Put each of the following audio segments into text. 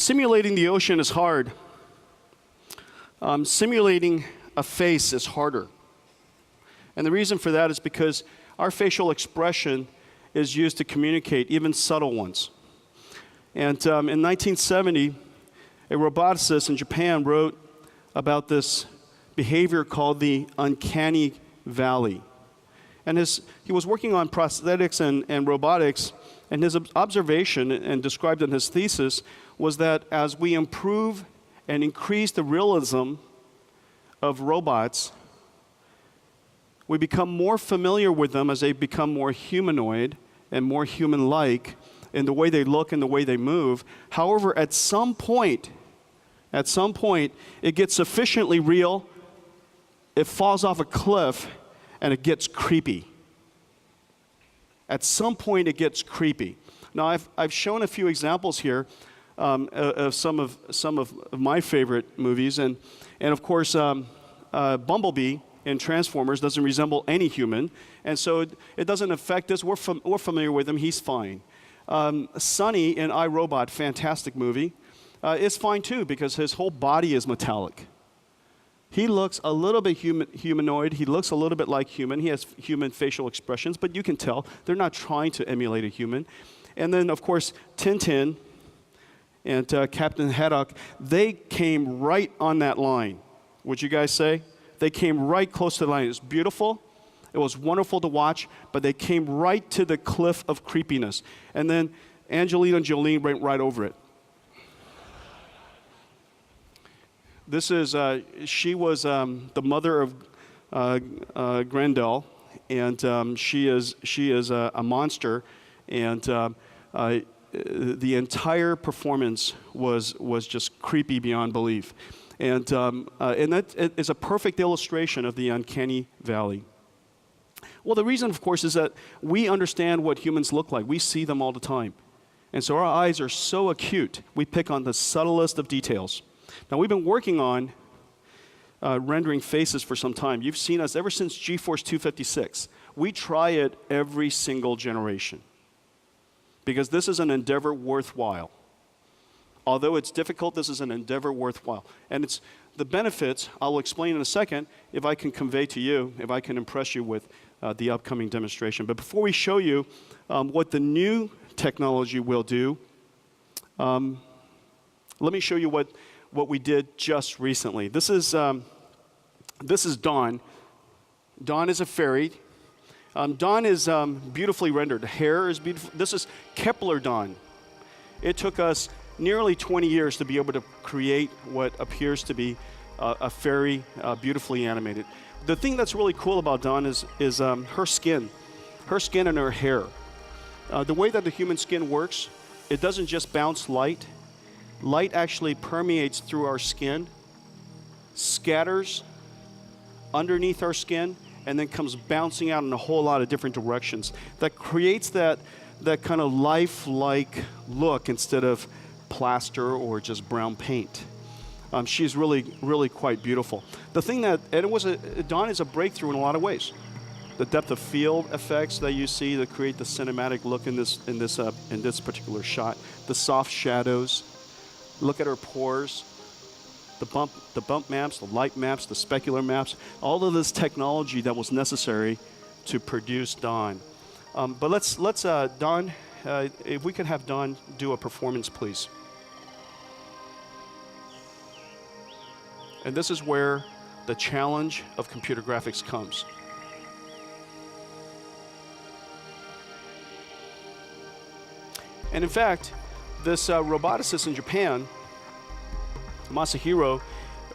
simulating the ocean is hard. Simulating a face is harder. And the reason for that is because our facial expression is used to communicate, even subtle ones. And in 1970, a roboticist in Japan wrote about this behavior called the uncanny valley. And he was working on prosthetics and robotics, and his observation, and described in his thesis, was that as we improve and increase the realism of robots, we become more familiar with them as they become more humanoid and more human-like in the way they look and the way they move. However, at some point, it gets sufficiently real, it falls off a cliff, and it gets creepy. At some point, it gets creepy. Now, I've shown a few examples here of some of my favorite movies, and of course, Bumblebee in Transformers doesn't resemble any human, and so it doesn't affect us. We're familiar with him. He's fine. Sonny in iRobot, fantastic movie, is fine too because his whole body is metallic. He looks a little bit humanoid. He looks a little bit like human. He has human facial expressions, but you can tell they're not trying to emulate a human. And then, of course, Tintin and Captain Haddock, they came right on that line. Would you guys say? They came right close to the line. It was beautiful. It was wonderful to watch, but they came right to the cliff of creepiness. And then Angelina Jolie went right over it. This is, she was the mother of Grendel, and she is a monster, and the entire performance was just creepy beyond belief. And that is a perfect illustration of the uncanny valley. Well, the reason, of course, is that we understand what humans look like. We see them all the time. And so our eyes are so acute, we pick on the subtlest of details. Now, we've been working on rendering faces for some time. You've seen us ever since GeForce 256. We try it every single generation because this is an endeavor worthwhile. Although it's difficult, this is an endeavor worthwhile. And it's the benefits, I'll explain in a second, if I can convey to you, if I can impress you with the upcoming demonstration. But before we show you what the new technology will do, let me show you what we did just recently. This is Dawn. Dawn is a fairy. Dawn is beautifully rendered. The hair is beautiful. This is Kepler Dawn. It took us nearly 20 years to be able to create what appears to be a fairy, beautifully animated. The thing that's really cool about Dawn is her skin and her hair. The way that the human skin works, it doesn't just bounce light. Light actually permeates through our skin, scatters underneath our skin, and then comes bouncing out in a whole lot of different directions. That creates that kind of lifelike look instead of plaster or just brown paint. She's really, really quite beautiful. The thing Dawn is a breakthrough in a lot of ways. The depth of field effects that you see that create the cinematic look in this particular shot, the soft shadows. Look at her pores, the bump maps, the light maps, the specular maps, all of this technology that was necessary to produce Dawn. But let's Dawn, if we could have Dawn do a performance, please. And this is where the challenge of computer graphics comes. And in fact, this roboticist in Japan, Masahiro,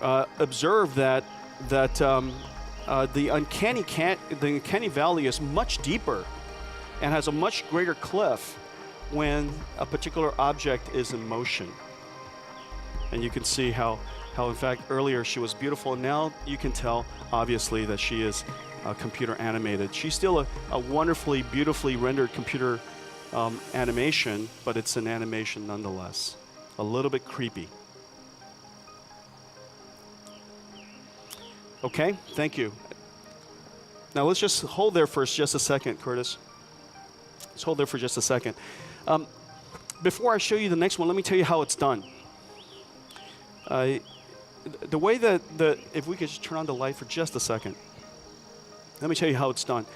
observed that the uncanny valley is much deeper and has a much greater cliff when a particular object is in motion. And you can see how in fact earlier she was beautiful, and now you can tell obviously that she is computer animated. She's still a wonderfully, beautifully rendered computer animation, but it's an animation nonetheless. A little bit creepy. Okay, thank you. Now let's just hold there for just a second, Curtis. Let's hold there for just a second. Before I show you the next one, let me tell you how it's done. The way that, if we could just turn on the light for just a second. Let me tell you how it's done.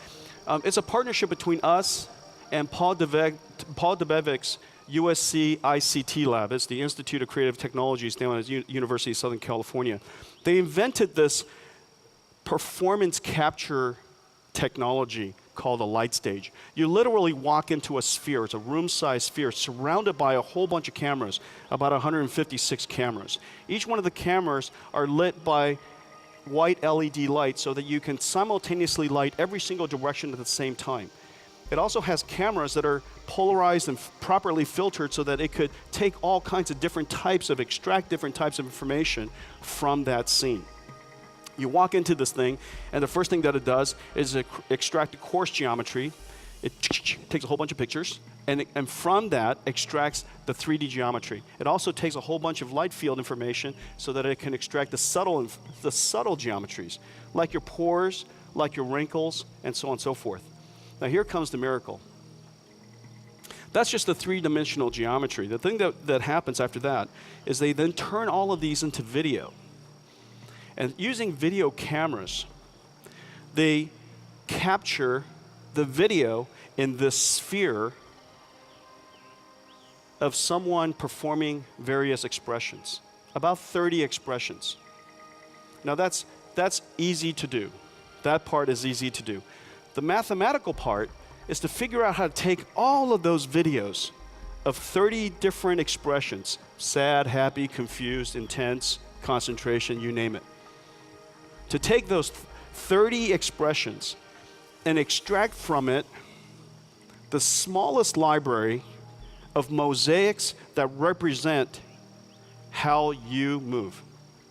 It's a partnership between us and Paul Debevic's USC ICT lab. It's the Institute of Creative Technologies down at University of Southern California. They invented this performance capture technology called a light stage. You literally walk into a sphere, it's a room-sized sphere, surrounded by a whole bunch of cameras, about 156 cameras. Each one of the cameras are lit by white LED lights so that you can simultaneously light every single direction at the same time. It also has cameras that are polarized and properly filtered so that it could take all kinds of different types of, extract different types of information from that scene. You walk into this thing, and the first thing that it does is extract a coarse geometry. It takes a whole bunch of pictures, and from that extracts the 3D geometry. It also takes a whole bunch of light field information so that it can extract the subtle geometries, like your pores, like your wrinkles, and so on and so forth. Now here comes the miracle. That's just the three-dimensional geometry. The thing that happens after that is they then turn all of these into video. And using video cameras, they capture the video in this sphere of someone performing various expressions, about 30 expressions. Now that's easy to do. That part is easy to do. The mathematical part is to figure out how to take all of those videos of 30 different expressions, sad, happy, confused, intense, concentration, you name it. To take those 30 expressions and extract from it the smallest library of mosaics that represent how you move,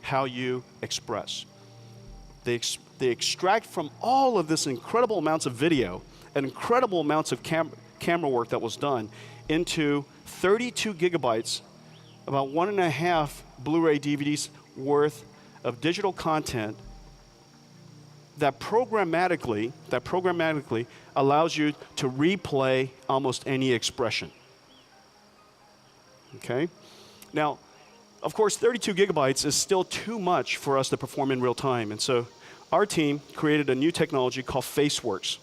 how you express. They extract from all of this incredible amounts of video and incredible amounts of camera work that was done into 32 gigabytes, about 1.5 Blu-ray DVDs worth of digital content that programmatically allows you to replay almost any expression. Okay? Now, of course, 32 gigabytes is still too much for us to perform in real time, and so our team created a new technology called FaceWorks.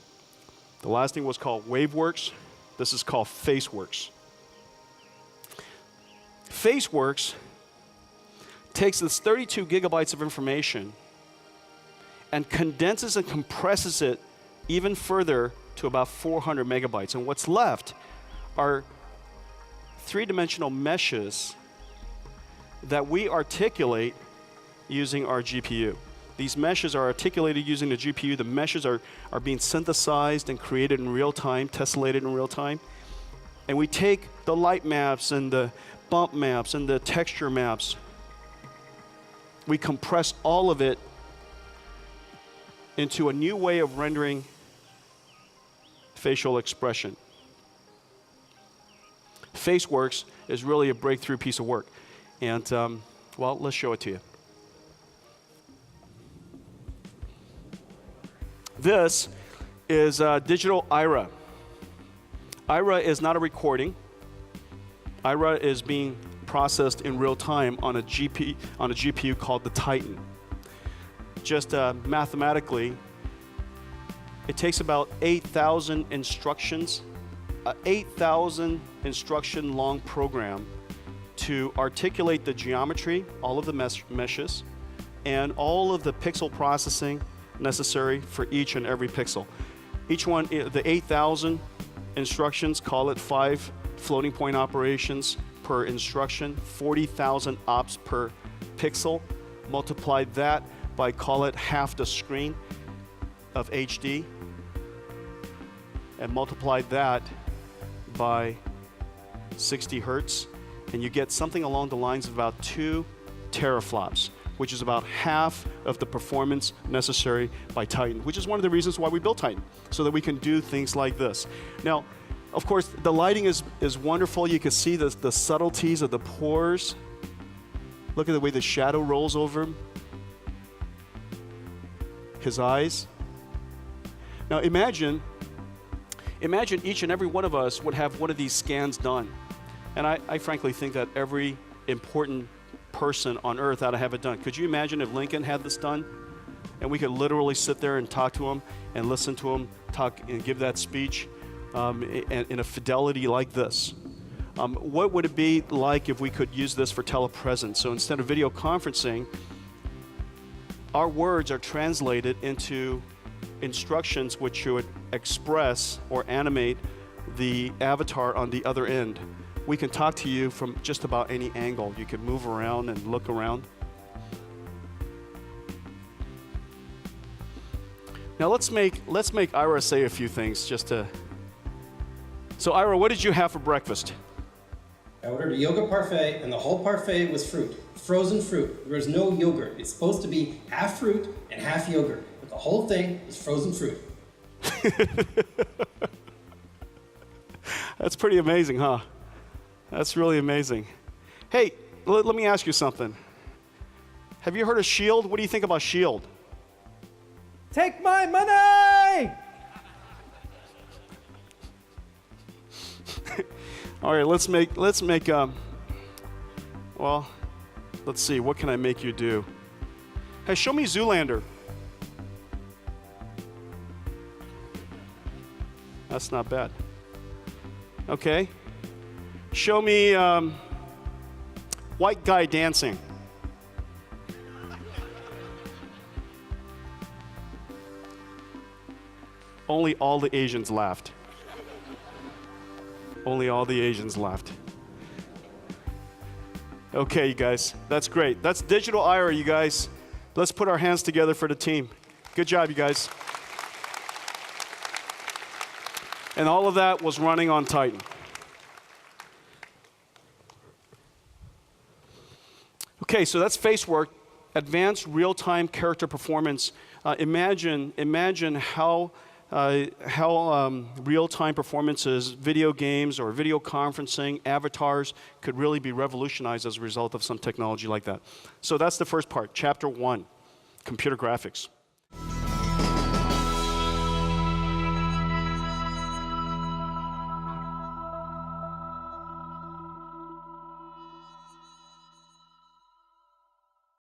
The last thing was called WaveWorks. This is called FaceWorks. FaceWorks takes this 32 gigabytes of information and condenses and compresses it even further to about 400 megabytes. And what's left are three-dimensional meshes that we articulate using our GPU. These meshes are articulated using the GPU. The meshes are being synthesized and created in real time, tessellated in real time. And we take the light maps and the bump maps and the texture maps. We compress all of it into a new way of rendering facial expression. FaceWorks is really a breakthrough piece of work. And, well, let's show it to you. This is digital IRA. IRA is not a recording. IRA is being processed in real time on a GPU called the Titan. Just mathematically, it takes about 8,000 instructions, 8,000 instruction long program to articulate the geometry, all of the meshes, and all of the pixel processing necessary for each and every pixel. Each one, the 8,000 instructions, call it 5 floating point operations per instruction, 40,000 ops per pixel. Multiply that by, call it half the screen of HD, and multiply that by 60 hertz, and you get something along the lines of about 2 teraflops, which is about half of the performance necessary by Titan, which is one of the reasons why we built Titan, so that we can do things like this. Now, of course, the lighting is wonderful. You can see the subtleties of the pores. Look at the way the shadow rolls over him. His eyes. Now imagine each and every one of us would have one of these scans done. And I frankly think that every important person on earth how to have it done. Could you imagine if Lincoln had this done? And we could literally sit there and talk to him and listen to him talk and give that speech in a fidelity like this. What would it be like if we could use this for telepresence? So instead of video conferencing, our words are translated into instructions which would express or animate the avatar on the other end. We can talk to you from just about any angle. You can move around and look around. Now let's make Ira say a few things just to. So Ira, what did you have for breakfast? I ordered a yogurt parfait, and the whole parfait was fruit, frozen fruit. There was no yogurt. It's supposed to be half fruit and half yogurt, but the whole thing is frozen fruit. That's pretty amazing, huh? That's really amazing. Hey, let me ask you something. Have you heard of Shield? What do you think about Shield? Take my money! All right, let's see, what can I make you do? Hey, show me Zoolander. That's not bad. Okay. Show me white guy dancing. Only all the Asians laughed. Only all the Asians laughed. Okay, you guys, that's great. That's Digital Ira, you guys. Let's put our hands together for the team. Good job, you guys. And all of that was running on Titan. Okay, so that's FaceWork, advanced real-time character performance. Imagine how real-time performances, video games or video conferencing, avatars could really be revolutionized as a result of some technology like that. So that's the first part, chapter 1, computer graphics.